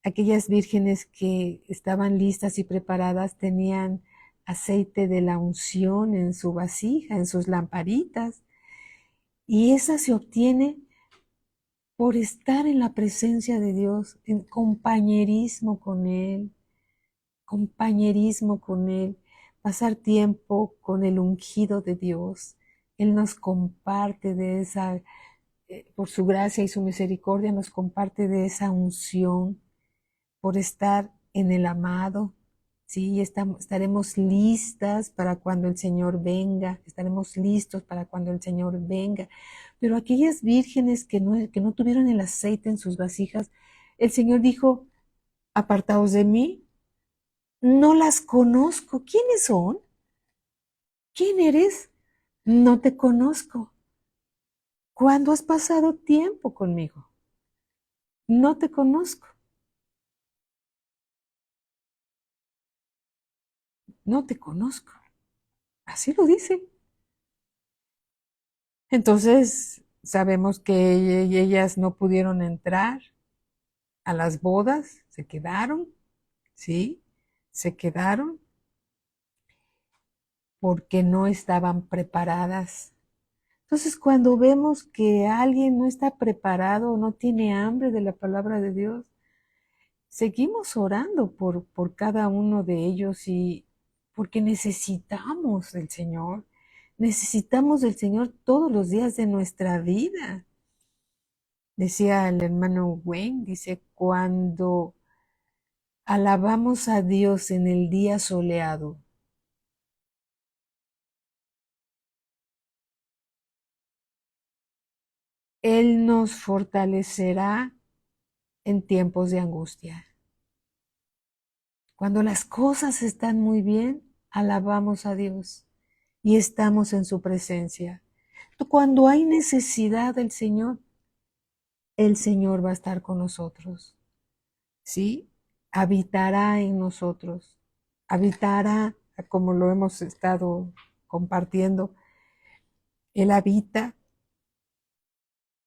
aquellas vírgenes que estaban listas y preparadas tenían aceite de la unción en su vasija, en sus lamparitas, y esa se obtiene por estar en la presencia de Dios, en compañerismo con Él, compañerismo con Él. pasar tiempo con el ungido de Dios. Él nos comparte de esa, por su gracia y su misericordia, nos comparte de esa unción por estar en el amado. Sí, estaremos listas para cuando el Señor venga, estaremos listos para cuando el Señor venga. Pero aquellas vírgenes que no tuvieron el aceite en sus vasijas, el Señor dijo, apartaos de mí, no las conozco. ¿Quiénes son? ¿Quién eres? No te conozco. ¿Cuándo has pasado tiempo conmigo? No te conozco. No te conozco. Así lo dice. Entonces, sabemos que ellas no pudieron entrar a las bodas, se quedaron, ¿sí? Se quedaron porque no estaban preparadas. Entonces, cuando vemos que alguien no está preparado, no tiene hambre de la palabra de Dios, seguimos orando por cada uno de ellos y porque necesitamos del Señor todos los días de nuestra vida. Decía el hermano Wayne, dice, cuando alabamos a Dios en el día soleado, Él nos fortalecerá en tiempos de angustia. Cuando las cosas están muy bien, alabamos a Dios y estamos en su presencia. Cuando hay necesidad del Señor, el Señor va a estar con nosotros. ¿Sí? Habitará en nosotros. Habitará, como lo hemos estado compartiendo, Él habita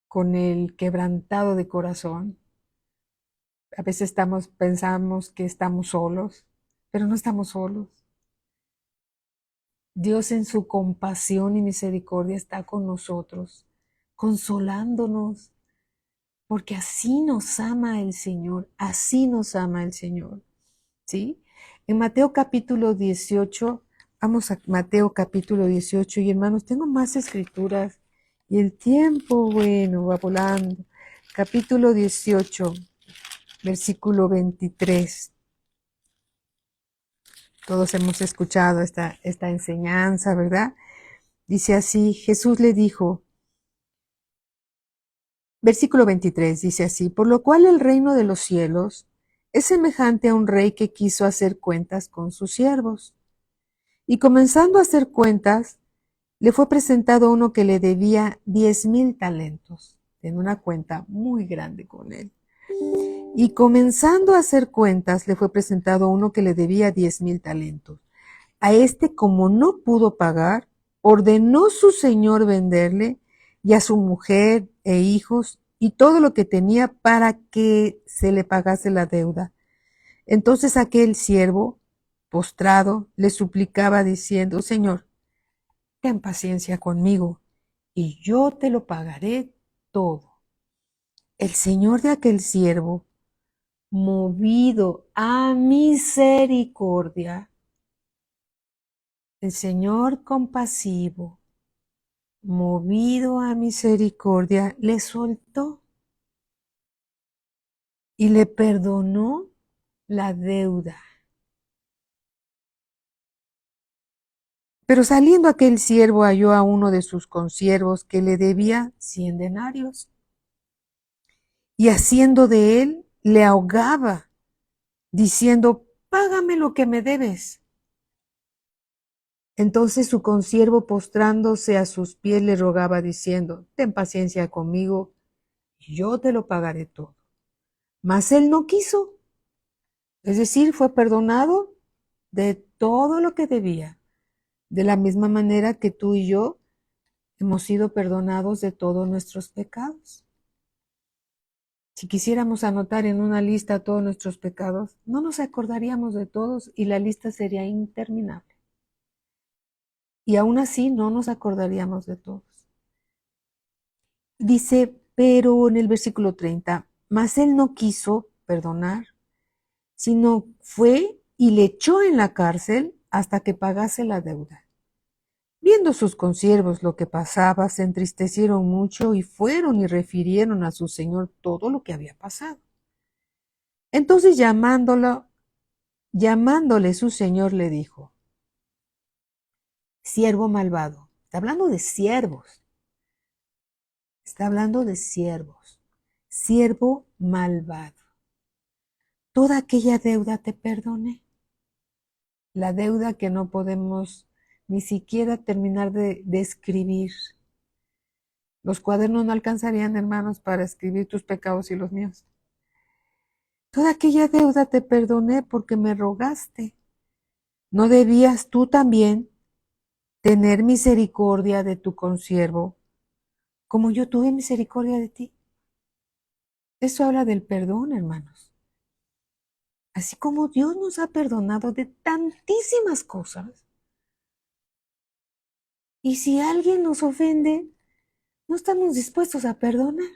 con el quebrantado de corazón. A veces pensamos que estamos solos, pero no estamos solos. Dios en su compasión y misericordia está con nosotros, consolándonos, porque así nos ama el Señor, así nos ama el Señor. ¿Sí? En Mateo capítulo 18, vamos a Mateo capítulo 18, y hermanos, tengo más escrituras, y el tiempo, bueno, va volando. Capítulo 18, versículo 23. Todos hemos escuchado esta enseñanza, ¿verdad? Dice así, Jesús le dijo, versículo 23 dice así, por lo cual el reino de los cielos es semejante a un rey que quiso hacer cuentas con sus siervos. Y comenzando a hacer cuentas, le fue presentado uno que le debía 10,000 talentos, en una cuenta muy grande con él. Y comenzando a hacer cuentas, le fue presentado uno que le debía 10,000 talentos. A este, como no pudo pagar, ordenó su señor venderle y a su mujer e hijos y todo lo que tenía para que se le pagase la deuda. Entonces aquel siervo, postrado, le suplicaba diciendo, Señor, ten paciencia conmigo y yo te lo pagaré todo. El señor de aquel siervo, movido a misericordia, el Señor compasivo, movido a misericordia, le soltó y le perdonó la deuda. Pero saliendo aquel siervo halló a uno de sus consiervos que le debía 100 denarios. Y haciendo de él, le ahogaba, diciendo, págame lo que me debes. Entonces su consiervo, postrándose a sus pies, le rogaba, diciendo, ten paciencia conmigo, yo te lo pagaré todo. Mas él no quiso, es decir, fue perdonado de todo lo que debía, de la misma manera que tú y yo hemos sido perdonados de todos nuestros pecados. Si quisiéramos anotar en una lista todos nuestros pecados, no nos acordaríamos de todos y la lista sería interminable. Y aún así no nos acordaríamos de todos. Dice, pero en el versículo 30, mas él no quiso perdonar, sino fue y le echó en la cárcel hasta que pagase la deuda. Viendo sus consiervos lo que pasaba, se entristecieron mucho y fueron y refirieron a su señor todo lo que había pasado. Entonces llamándole su señor le dijo: siervo malvado. Está hablando de siervos. Está hablando de siervos. Siervo malvado. Toda aquella deuda te perdoné. La deuda que no podemos ni siquiera terminar de escribir. Los cuadernos no alcanzarían, hermanos, para escribir tus pecados y los míos. Toda aquella deuda te perdoné porque me rogaste. ¿No debías tú también tener misericordia de tu consiervo, como yo tuve misericordia de ti? Eso habla del perdón, hermanos. Así como Dios nos ha perdonado de tantísimas cosas. Y si alguien nos ofende, no estamos dispuestos a perdonar.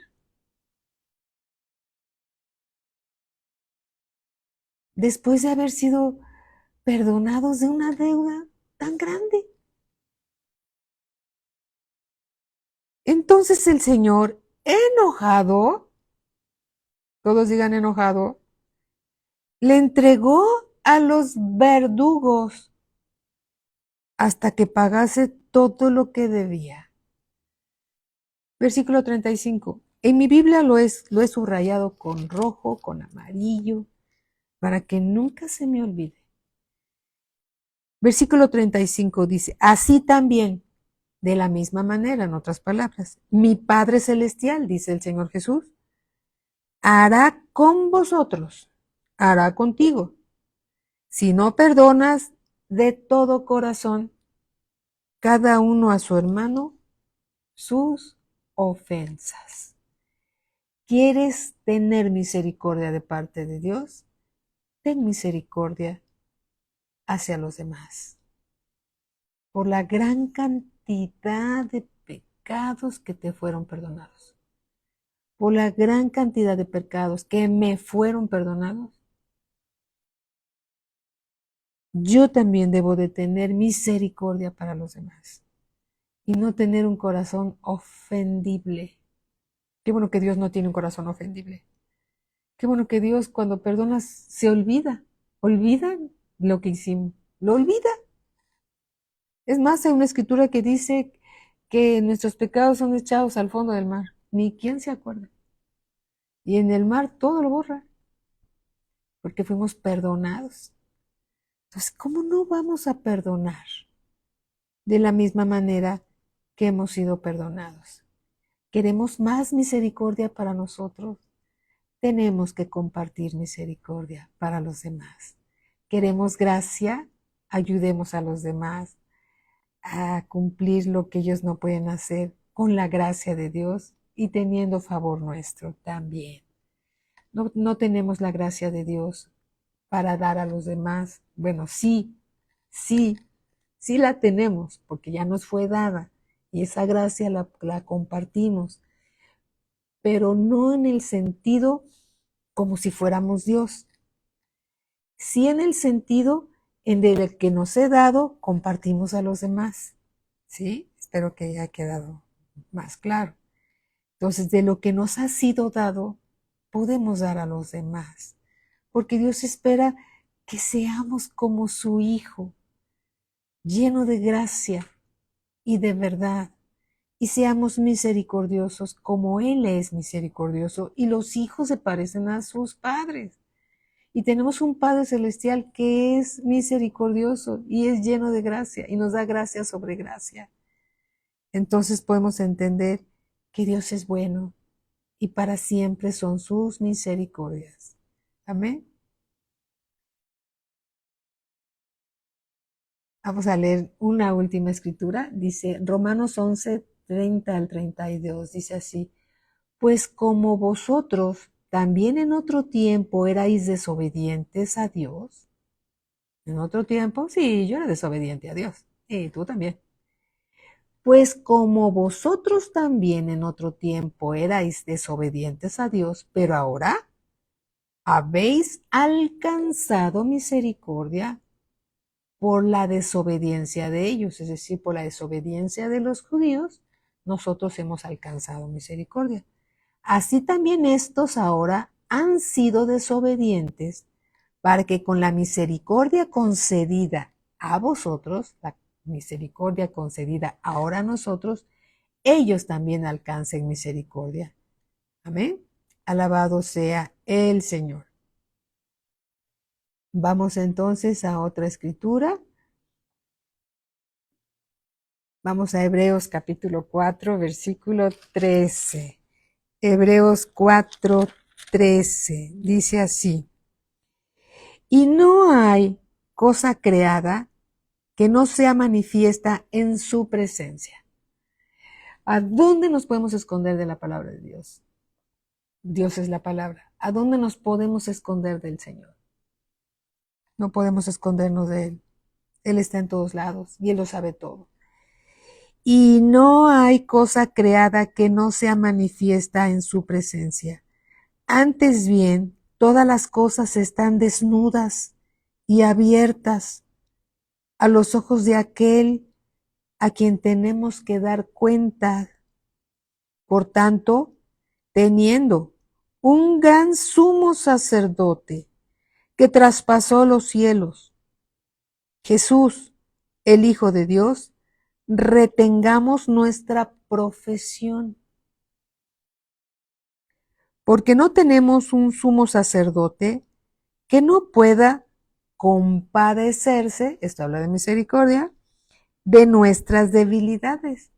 Después de haber sido perdonados de una deuda tan grande. Entonces el Señor, enojado, todos digan enojado, le entregó a los verdugos hasta que pagase todo lo que debía. Versículo 35. En mi Biblia lo he subrayado con rojo, con amarillo, para que nunca se me olvide. Versículo 35 dice: así también, de la misma manera, en otras palabras, mi Padre Celestial, dice el Señor Jesús, hará con vosotros, hará contigo, si no perdonas de todo corazón cada uno a su hermano sus ofensas. ¿Quieres tener misericordia de parte de Dios? Ten misericordia hacia los demás. Por la gran cantidad de pecados que te fueron perdonados. Por la gran cantidad de pecados que me fueron perdonados. Yo también debo de tener misericordia para los demás. Y no tener un corazón ofendible. Qué bueno que Dios no tiene un corazón ofendible. Qué bueno que Dios, cuando perdonas, se olvida. Olvida lo que hicimos. Lo olvida. Es más, hay una escritura que dice que nuestros pecados son echados al fondo del mar. Ni quién se acuerda. Y en el mar todo lo borra. Porque fuimos perdonados. Entonces, ¿cómo no vamos a perdonar de la misma manera que hemos sido perdonados? ¿Queremos más misericordia para nosotros? Tenemos que compartir misericordia para los demás. ¿Queremos gracia? Ayudemos a los demás a cumplir lo que ellos no pueden hacer con la gracia de Dios y teniendo favor nuestro también. No tenemos la gracia de Dios para dar a los demás. Bueno, sí la tenemos porque ya nos fue dada y esa gracia la compartimos, pero no en el sentido como si fuéramos Dios. Sí en el sentido en el que nos he dado, compartimos a los demás. ¿Sí? Espero que haya quedado más claro. Entonces, de lo que nos ha sido dado, podemos dar a los demás. Porque Dios espera que seamos como su Hijo, lleno de gracia y de verdad. Y seamos misericordiosos como Él es misericordioso. Y los hijos se parecen a sus padres. Y tenemos un Padre Celestial que es misericordioso y es lleno de gracia y nos da gracia sobre gracia. Entonces podemos entender que Dios es bueno y para siempre son sus misericordias. Amén. Vamos a leer una última escritura. Dice Romanos 11, 30 al 32. Dice así: pues como vosotros también en otro tiempo erais desobedientes a Dios. En otro tiempo, sí, yo era desobediente a Dios. Y tú también. Pues como vosotros también en otro tiempo erais desobedientes a Dios, pero ahora habéis alcanzado misericordia, por la desobediencia de ellos, es decir, por la desobediencia de los judíos, nosotros hemos alcanzado misericordia. Así también estos ahora han sido desobedientes para que con la misericordia concedida a vosotros, la misericordia concedida ahora a nosotros, ellos también alcancen misericordia. Amén. Alabado sea el Señor. Vamos entonces a otra escritura. Vamos a Hebreos capítulo 4, versículo 13. Hebreos 4, 13. Dice así. Y no hay cosa creada que no sea manifiesta en su presencia. ¿A dónde nos podemos esconder de la palabra de Dios? Dios es la palabra. ¿A dónde nos podemos esconder del Señor? No podemos escondernos de Él. Él está en todos lados y Él lo sabe todo. Y no hay cosa creada que no sea manifiesta en su presencia. Antes bien, todas las cosas están desnudas y abiertas a los ojos de aquel a quien tenemos que dar cuenta. Por tanto, teniendo un gran sumo sacerdote que traspasó los cielos, Jesús, el Hijo de Dios, retengamos nuestra profesión. Porque no tenemos un sumo sacerdote que no pueda compadecerse, esto habla de misericordia, de nuestras debilidades.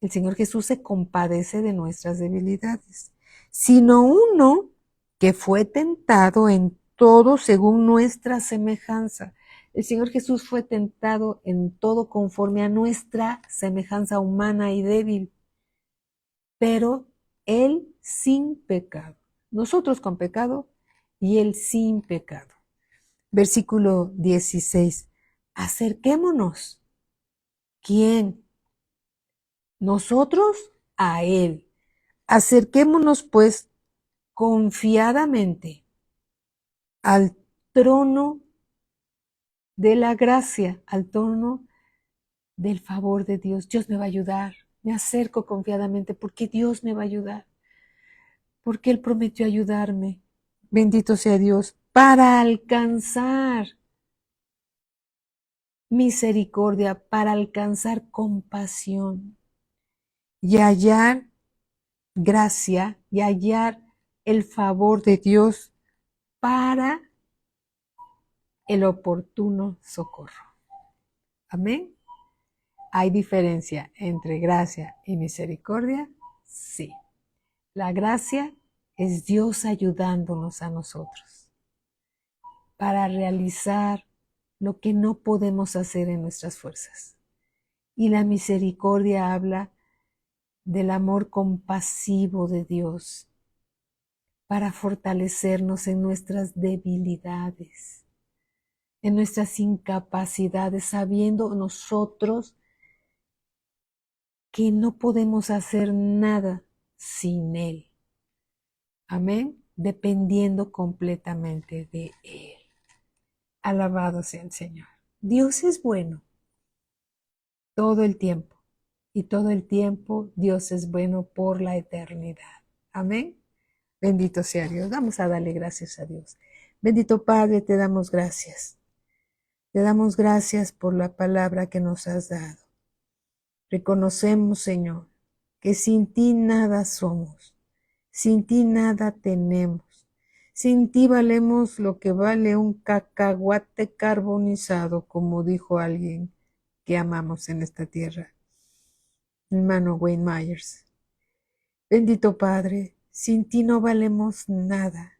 El Señor Jesús se compadece de nuestras debilidades, sino uno que fue tentado en todo según nuestra semejanza. El Señor Jesús fue tentado en todo conforme a nuestra semejanza humana y débil, pero Él sin pecado. Nosotros con pecado y Él sin pecado. Versículo 16. Acerquémonos. ¿Quién? Nosotros a Él. Acerquémonos pues confiadamente al trono de la gracia, al trono del favor de Dios. Dios me va a ayudar. Me acerco confiadamente porque Dios me va a ayudar. Porque Él prometió ayudarme. Bendito sea Dios. Para alcanzar misericordia, para alcanzar compasión y hallar gracia y hallar el favor de Dios para el oportuno socorro. Amén. ¿Hay diferencia entre gracia y misericordia? Sí. La gracia es Dios ayudándonos a nosotros para realizar lo que no podemos hacer en nuestras fuerzas. Y la misericordia habla del amor compasivo de Dios para fortalecernos en nuestras debilidades, en nuestras incapacidades, sabiendo nosotros que no podemos hacer nada sin Él. Amén. Dependiendo completamente de Él. Alabado sea el Señor. Dios es bueno todo el tiempo. Y todo el tiempo Dios es bueno por la eternidad. Amén. Bendito sea Dios. Vamos a darle gracias a Dios. Bendito Padre, te damos gracias. Te damos gracias por la palabra que nos has dado. Reconocemos, Señor, que sin ti nada somos, sin ti nada tenemos. Sin ti valemos lo que vale un cacahuate carbonizado, como dijo alguien que amamos en esta tierra, hermano Wayne Myers. Bendito Padre, sin ti no valemos nada,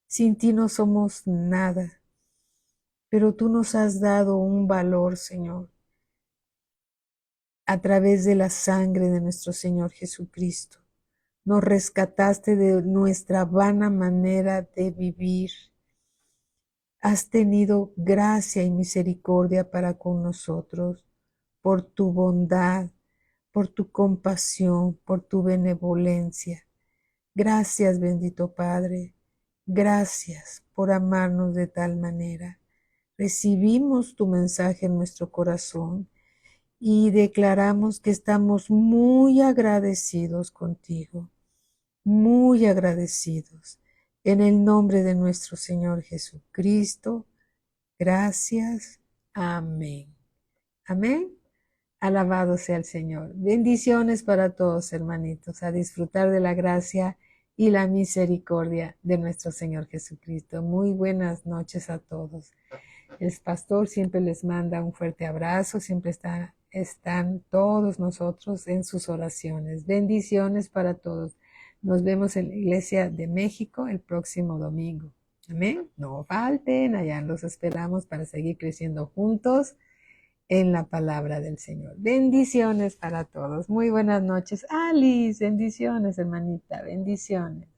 sin ti no somos nada, pero tú nos has dado un valor, Señor, a través de la sangre de nuestro Señor Jesucristo. Nos rescataste de nuestra vana manera de vivir. Has tenido gracia y misericordia para con nosotros por tu bondad, por tu compasión, por tu benevolencia. Gracias, bendito Padre. Gracias por amarnos de tal manera. recibimos tu mensaje en nuestro corazón y declaramos que estamos muy agradecidos contigo, muy agradecidos. En el nombre de nuestro Señor Jesucristo, gracias. Amén. Amén. Alabado sea el Señor. Bendiciones para todos, hermanitos, a disfrutar de la gracia y la misericordia de nuestro Señor Jesucristo. Muy buenas noches a todos. El pastor siempre les manda un fuerte abrazo, siempre están todos nosotros en sus oraciones. Bendiciones para todos. Nos vemos en la Iglesia de México el próximo domingo. Amén. No falten, allá los esperamos para seguir creciendo juntos en la palabra del Señor. Bendiciones para todos. Muy buenas noches. Alice, bendiciones, hermanita. Bendiciones.